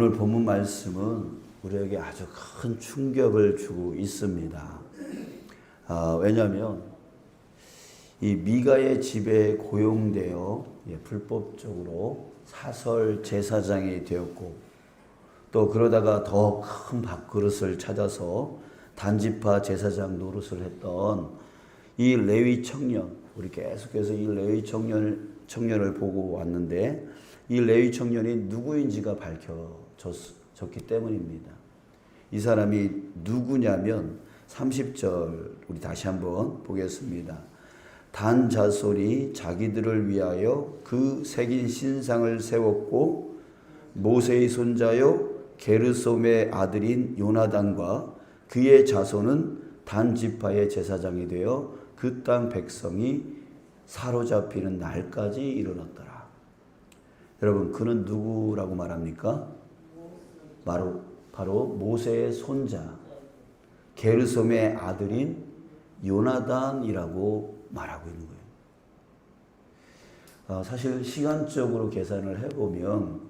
오늘 본문 말씀은 우리에게 아주 큰 충격을 주고 있습니다. 왜냐하면 이 미가의 집에 고용되어 불법적으로 사설 제사장이 되었고, 또 그러다가 더 큰 밥그릇을 찾아서 단지파 제사장 노릇을 했던 이 레위 청년, 우리 계속해서 이 레위 청년을 보고 왔는데, 이 레위 청년이 누구인지가 밝혀졌기 때문입니다. 이 사람이 누구냐면 30절 우리 다시 한번 보겠습니다. 단 자손이 자기들을 위하여 그 새긴 신상을 세웠고, 모세의 손자요 게르솜의 아들인 요나단과 그의 자손은 단 지파의 제사장이 되어 그 땅 백성이 사로잡히는 날까지 이르렀더라. 여러분, 그는 누구라고 말합니까? 바로 모세의 손자 게르솜의 아들인 요나단이라고 말하고 있는 거예요. 사실 시간적으로 계산을 해보면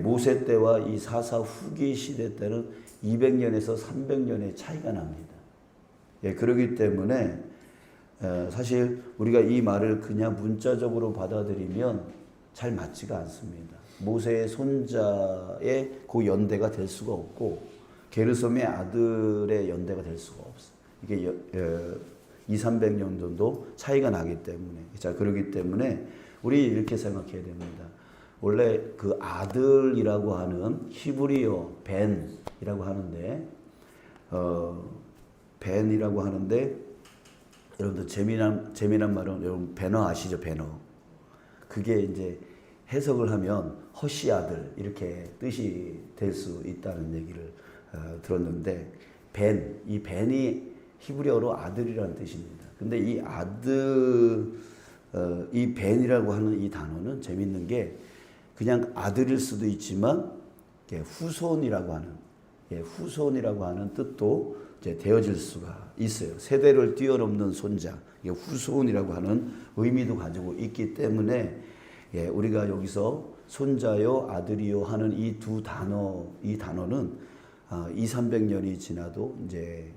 모세 때와 이 사사 후기 시대 때는 200년에서 300년의 차이가 납니다. 그렇기 때문에 사실 우리가 이 말을 그냥 문자적으로 받아들이면 잘 맞지가 않습니다. 모세의 손자의 그 연대가 될 수가 없고, 게르솜의 아들의 연대가 될 수가 없어요. 이게 200~300년 정도 차이가 나기 때문에. 자, 그렇기 때문에 우리 이렇게 생각해야 됩니다. 원래 그 아들이라고 하는 히브리어 벤이라고 하는데, 벤이라고 하는데, 여러분들 재미난 말은 여러분 배너 아시죠? 배너. 그게 이제 해석을 하면 허씨 아들 이렇게 뜻이 될 수 있다는 얘기를 들었는데, 이 벤이 히브리어로 아들이라는 뜻입니다. 근데 이 이 벤이라고 하는 이 단어는 재밌는 게 그냥 아들일 수도 있지만 후손이라고 하는 뜻도 이제 되어질 수가 있어요. 세대를 뛰어넘는 손자, 후손이라고 하는 의미도 가지고 있기 때문에 우리가 여기서 손자요, 아들이요 하는 이 단어는 200~300년이 지나도 이제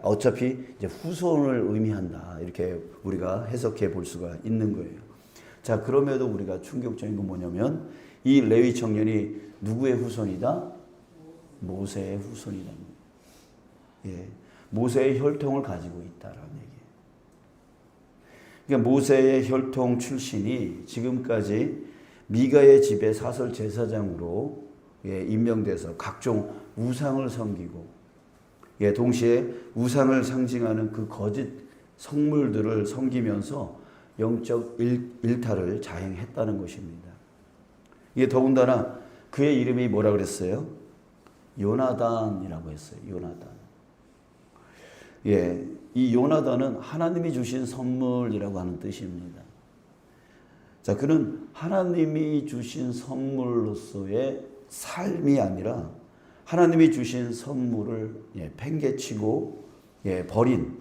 어차피 이제 후손을 의미한다, 이렇게 우리가 해석해 볼 수가 있는 거예요. 자, 그럼에도 우리가 충격적인 건 뭐냐면 이 레위 청년이 누구의 후손이다? 모세의 후손이다. 모세의 혈통을 가지고 있다라는 얘기예요. 그러니까 모세의 혈통 출신이 지금까지 미가의 집에 사설 제사장으로 임명돼서 각종 우상을 섬기고, 동시에 우상을 상징하는 그 거짓 성물들을 섬기면서 영적 일탈을 자행했다는 것입니다. 이게 더군다나 그의 이름이 뭐라 그랬어요? 요나단이라고 했어요. 요나단. 이 요나단은 하나님이 주신 선물이라고 하는 뜻입니다. 자, 그는 하나님이 주신 선물로서의 삶이 아니라 하나님이 주신 선물을 팽개치고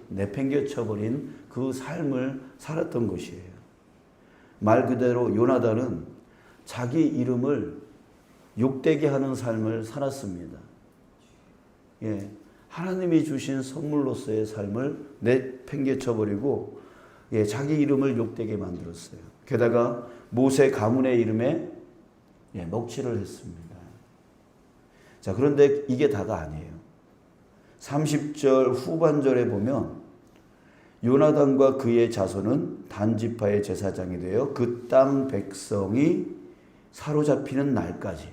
내팽개쳐버린 그 삶을 살았던 것이에요. 말 그대로 요나단은 자기 이름을 욕되게 하는 삶을 살았습니다. 하나님이 주신 선물로서의 삶을 내팽개쳐버리고 자기 이름을 욕되게 만들었어요. 게다가 모세 가문의 이름에 먹칠을 했습니다. 자, 그런데 이게 다가 아니에요. 30절 후반절에 보면 요나단과 그의 자손은 단지파의 제사장이 되어 그 땅 백성이 사로잡히는 날까지,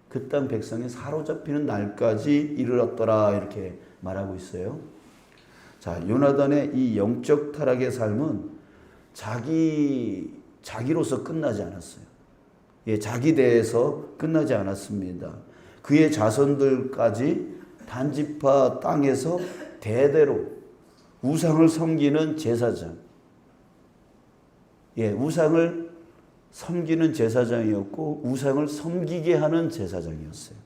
그 땅 백성이 사로잡히는 날까지 이르렀더라, 이렇게 말하고 있어요. 자, 요나단의 이 영적 타락의 삶은 자기로서 끝나지 않았어요. 자기 대에서 끝나지 않았습니다. 그의 자손들까지 단지파 땅에서 대대로 우상을 섬기는 제사장, 우상을 섬기는 제사장이었고 우상을 섬기게 하는 제사장이었어요.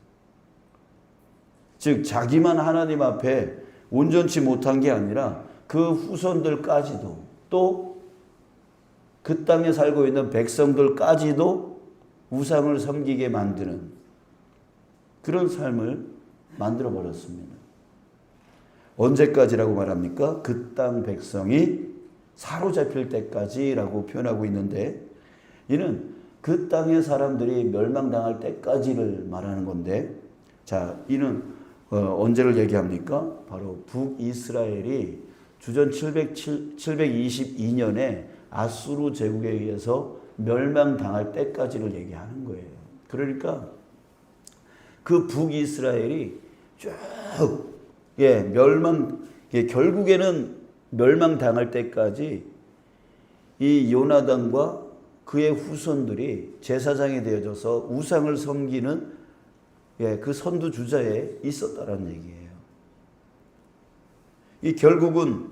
즉 자기만 하나님 앞에 온전치 못한 게 아니라 그 후손들까지도, 또 그 땅에 살고 있는 백성들까지도 우상을 섬기게 만드는 그런 삶을 만들어 버렸습니다. 언제까지라고 말합니까? 그 땅 백성이 사로잡힐 때까지라고 표현하고 있는데, 이는 그 땅의 사람들이 멸망당할 때까지를 말하는 건데, 자, 이는 언제를 얘기합니까? 바로 북이스라엘이 주전 722년에 아수르 제국에 의해서 멸망당할 때까지를 얘기하는 거예요. 그러니까 그 북이스라엘이 쭉 결국에는 멸망당할 때까지 이 요나단과 그의 후손들이 제사장이 되어져서 우상을 섬기는 그 선두주자에 있었다는 얘기예요. 이 결국은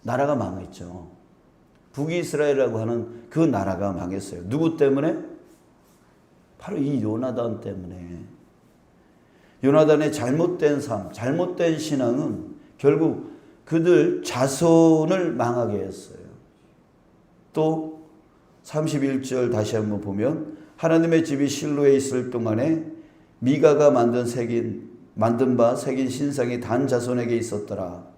나라가 망했죠. 북이스라엘이라고 하는 그 나라가 망했어요. 누구 때문에? 바로 이 요나단 때문에. 요나단의 잘못된 삶, 잘못된 신앙은 결국 그들 자손을 망하게 했어요. 또 31절 다시 한번 보면, 하나님의 집이 실로에 있을 동안에 미가가 만든 바 새긴 신상이 단 자손에게 있었더라.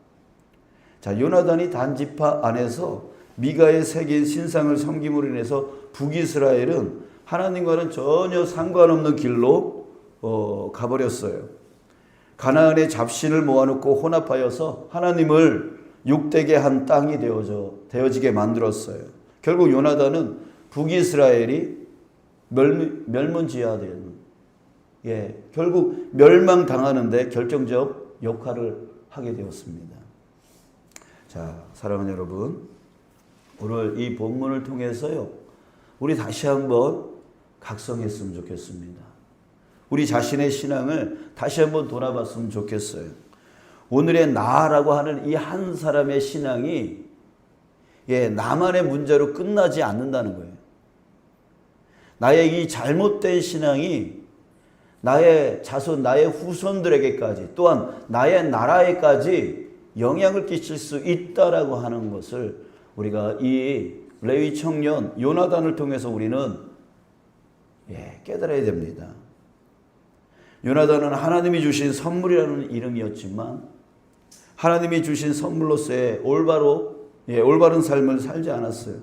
자, 요나단이 단 지파 안에서 미가의 새긴 신상을 섬김으로 인해서 북이스라엘은 하나님과는 전혀 상관없는 길로 가버렸어요. 가나안의 잡신을 모아놓고 혼합하여서 하나님을 욕되게 한 땅이 되어지게 만들었어요. 결국 요나단은 북이스라엘이 멸문지화된, 결국 멸망당하는데 결정적 역할을 하게 되었습니다. 자, 사랑하는 여러분, 오늘 이 본문을 통해서요, 우리 다시 한번 각성했으면 좋겠습니다. 우리 자신의 신앙을 다시 한번 돌아봤으면 좋겠어요. 오늘의 나라고 하는 이 한 사람의 신앙이 나만의 문제로 끝나지 않는다는 거예요. 나의 이 잘못된 신앙이 나의 자손, 나의 후손들에게까지, 또한 나의 나라에까지 영향을 끼칠 수 있다라고 하는 것을 우리가 이 레위 청년 요나단을 통해서 우리는 깨달아야 됩니다. 요나단은 하나님이 주신 선물이라는 이름이었지만 하나님이 주신 선물로서의 올바른 삶을 살지 않았어요.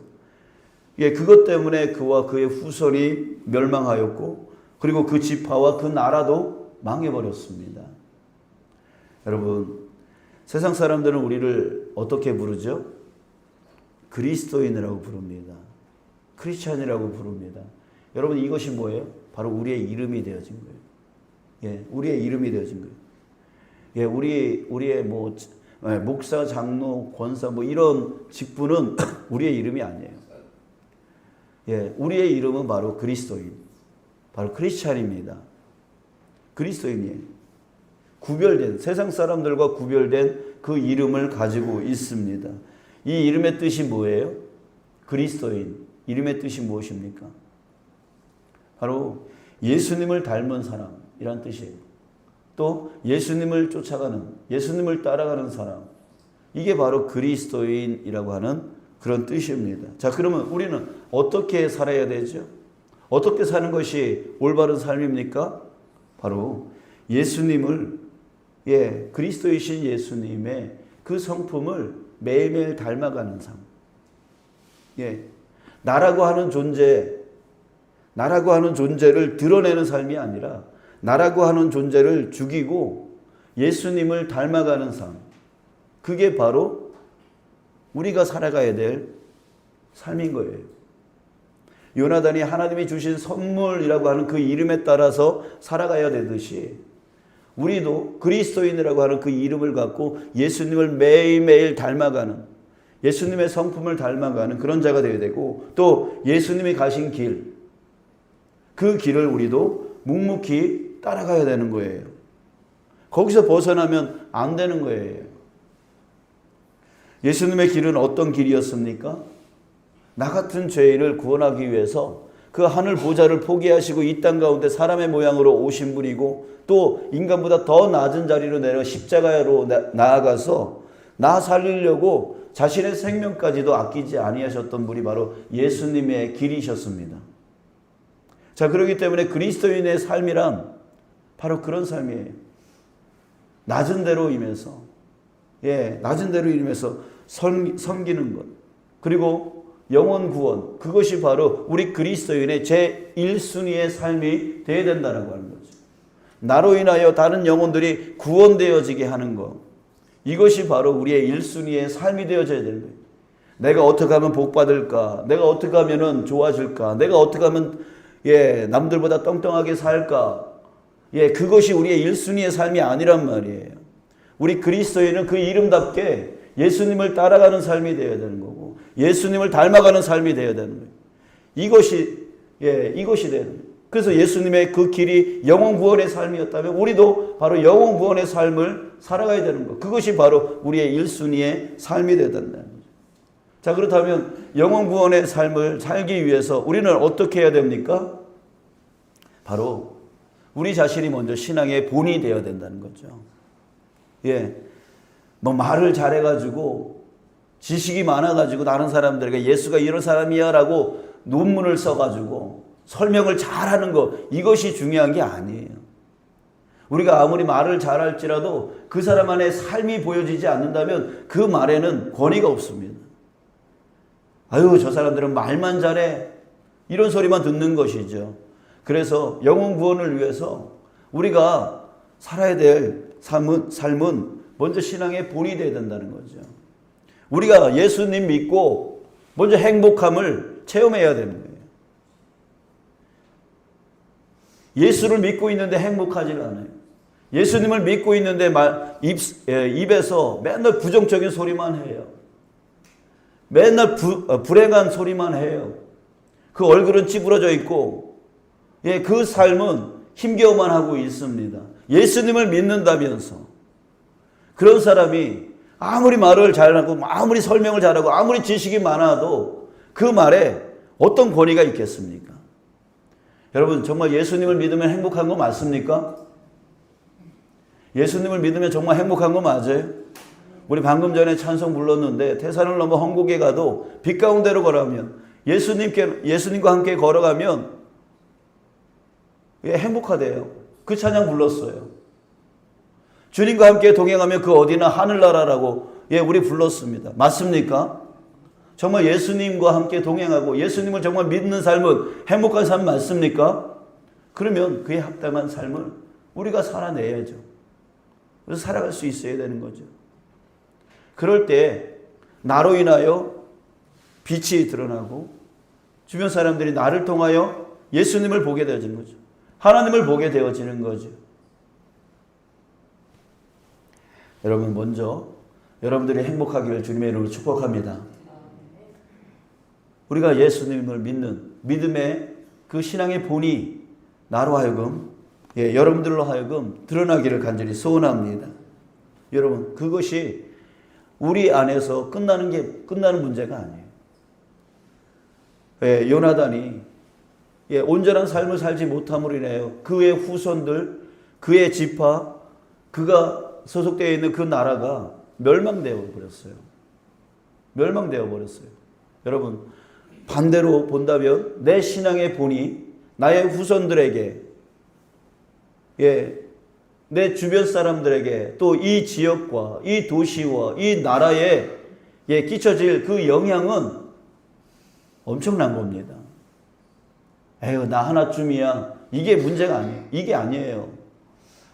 그것 때문에 그와 그의 후손이 멸망하였고, 그리고 그 지파와 그 나라도 망해버렸습니다. 여러분, 세상 사람들은 우리를 어떻게 부르죠? 그리스도인이라고 부릅니다. 크리스찬이라고 부릅니다. 여러분, 이것이 뭐예요? 바로 우리의 이름이 되어진 거예요. 우리의 이름이 되어진 거예요. 우리의 목사, 장로, 권사 이런 직분은 우리의 이름이 아니에요. 우리의 이름은 바로 그리스도인, 바로 크리스찬입니다. 그리스도인이에요. 세상 사람들과 구별된 그 이름을 가지고 있습니다. 이 이름의 뜻이 뭐예요? 그리스도인. 이름의 뜻이 무엇입니까? 바로 예수님을 닮은 사람이란 뜻이에요. 또 예수님을 쫓아가는, 예수님을 따라가는 사람. 이게 바로 그리스도인이라고 하는 그런 뜻입니다. 자, 그러면 우리는 어떻게 살아야 되죠? 어떻게 사는 것이 올바른 삶입니까? 바로 예수님을, 그리스도이신 예수님의 그 성품을 매일매일 닮아가는 삶. 나라고 하는 존재를 드러내는 삶이 아니라 나라고 하는 존재를 죽이고 예수님을 닮아가는 삶. 그게 바로 우리가 살아가야 될 삶인 거예요. 요나단이 하나님이 주신 선물이라고 하는 그 이름에 따라서 살아가야 되듯이 우리도 그리스도인이라고 하는 그 이름을 갖고 예수님을 매일매일 닮아가는, 예수님의 성품을 닮아가는 그런 자가 되어야 되고, 또 예수님이 가신 길, 그 길을 우리도 묵묵히 따라가야 되는 거예요. 거기서 벗어나면 안 되는 거예요. 예수님의 길은 어떤 길이었습니까? 나 같은 죄인을 구원하기 위해서 그 하늘 보좌를 포기하시고 이 땅 가운데 사람의 모양으로 오신 분이고, 또 인간보다 더 낮은 자리로 내려 십자가로 나아가서 나 살리려고 자신의 생명까지도 아끼지 아니하셨던 분이 바로 예수님의 길이셨습니다. 자, 그렇기 때문에 그리스도인의 삶이란 바로 그런 삶이에요. 낮은 대로 임해서, 낮은 대로 임해서 섬기는 것. 그리고 영혼 구원. 그것이 바로 우리 그리스도인의 제1순위의 삶이 되어야 된다고 하는 거죠. 나로 인하여 다른 영혼들이 구원되어지게 하는 것. 이것이 바로 우리의 1순위의 삶이 되어져야 되는 거예요. 내가 어떻게 하면 복 받을까? 내가 어떻게 하면 좋아질까? 내가 어떻게 하면 남들보다 떵떵하게 살까? 그것이 우리의 1순위의 삶이 아니란 말이에요. 우리 그리스도인은 그 이름답게 예수님을 따라가는 삶이 되어야 되는 거고, 예수님을 닮아가는 삶이 되어야 되는 거예요. 이것이 되어야 됩니다. 그래서 예수님의 그 길이 영혼 구원의 삶이었다면 우리도 바로 영혼 구원의 삶을 살아가야 되는 것. 그것이 바로 우리의 1순위의 삶이 되어야 된다는 거죠. 자, 그렇다면 영혼 구원의 삶을 살기 위해서 우리는 어떻게 해야 됩니까? 바로 우리 자신이 먼저 신앙의 본이 되어야 된다는 거죠. 뭐 말을 잘해가지고 지식이 많아가지고 다른 사람들에게 예수가 이런 사람이야 라고 논문을 써가지고 설명을 잘하는 것, 이것이 중요한 게 아니에요. 우리가 아무리 말을 잘할지라도 그 사람 안에 삶이 보여지지 않는다면 그 말에는 권위가 없습니다. 아유, 저 사람들은 말만 잘해, 이런 소리만 듣는 것이죠. 그래서 영혼 구원을 위해서 우리가 살아야 될 삶은 먼저 신앙의 본이 되어야 된다는 거죠. 우리가 예수님 믿고 먼저 행복함을 체험해야 되는 거예요. 예수를 믿고 있는데 행복하지 않아요. 예수님을 믿고 있는데 입에서 맨날 부정적인 소리만 해요. 맨날 불행한 소리만 해요. 그 얼굴은 찌부러져 있고, 그 삶은 힘겨워만 하고 있습니다. 예수님을 믿는다면서. 그런 사람이 아무리 말을 잘하고, 아무리 설명을 잘하고, 아무리 지식이 많아도 그 말에 어떤 권위가 있겠습니까? 여러분, 정말 예수님을 믿으면 행복한 거 맞습니까? 예수님을 믿으면 정말 행복한 거 맞아요? 우리 방금 전에 찬송 불렀는데, 태산을 넘어 헝곡에 가도 빛 가운데로 걸어가면, 예수님과 함께 걸어가면 행복하대요. 그 찬양 불렀어요. 주님과 함께 동행하면 그 어디나 하늘나라라고 우리 불렀습니다. 맞습니까? 정말 예수님과 함께 동행하고 예수님을 정말 믿는 삶은 행복한 삶 맞습니까? 그러면 그에 합당한 삶을 우리가 살아내야죠. 그래서 살아갈 수 있어야 되는 거죠. 그럴 때 나로 인하여 빛이 드러나고 주변 사람들이 나를 통하여 예수님을 보게 되어지는 거죠. 하나님을 보게 되어지는 거죠. 여러분, 먼저 여러분들이 행복하기를 주님의 이름으로 축복합니다. 우리가 예수님을 믿는 믿음의 그 신앙의 본이 나로 하여금, 여러분들로 하여금 드러나기를 간절히 소원합니다. 여러분, 그것이 우리 안에서 끝나는 문제가 아니에요. 요나단이 온전한 삶을 살지 못함으로 인하여 그의 후손들, 그의 지파, 그가 소속되어 있는 그 나라가 멸망되어 버렸어요. 여러분, 반대로 본다면 내 신앙의 본이 나의 후손들에게, 내 주변 사람들에게, 또 이 지역과 이 도시와 이 나라에 끼쳐질 그 영향은 엄청난 겁니다. 에휴, 나 하나쯤이야. 이게 문제가 아니에요. 이게 아니에요.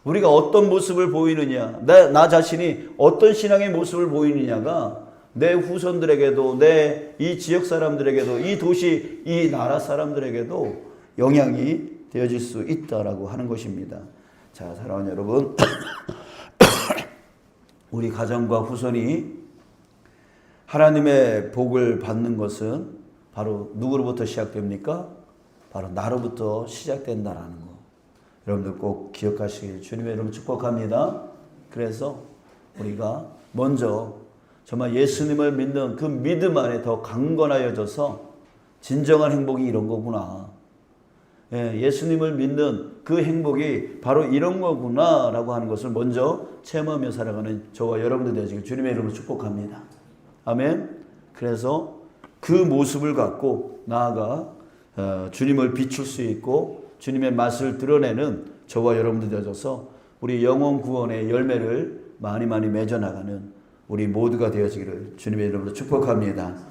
우리가 어떤 모습을 보이느냐, 나 자신이 어떤 신앙의 모습을 보이느냐가 내 후손들에게도, 내 이 지역 사람들에게도, 이 도시, 이 나라 사람들에게도 영향이 되어질 수 있다라고 하는 것입니다. 자, 사랑하는 여러분, 우리 가정과 후손이 하나님의 복을 받는 것은 바로 누구로부터 시작됩니까? 바로 나로부터 시작된다라는 거. 여러분들 꼭 기억하시길 주님의 이름으로 축복합니다. 그래서 우리가 먼저 정말 예수님을 믿는 그 믿음 안에 더 강건하여져서 진정한 행복이 이런 거구나. 예수님을 믿는 그 행복이 바로 이런 거구나 라고 하는 것을 먼저 체험하며 살아가는 저와 여러분들 되시길 주님의 이름으로 축복합니다. 아멘. 그래서 그 모습을 갖고 나아가 주님을 비출 수 있고 주님의 맛을 드러내는 저와 여러분들 되어져서 우리 영혼 구원의 열매를 많이 맺어 나가는 우리 모두가 되어지기를 주님의 이름으로 축복합니다.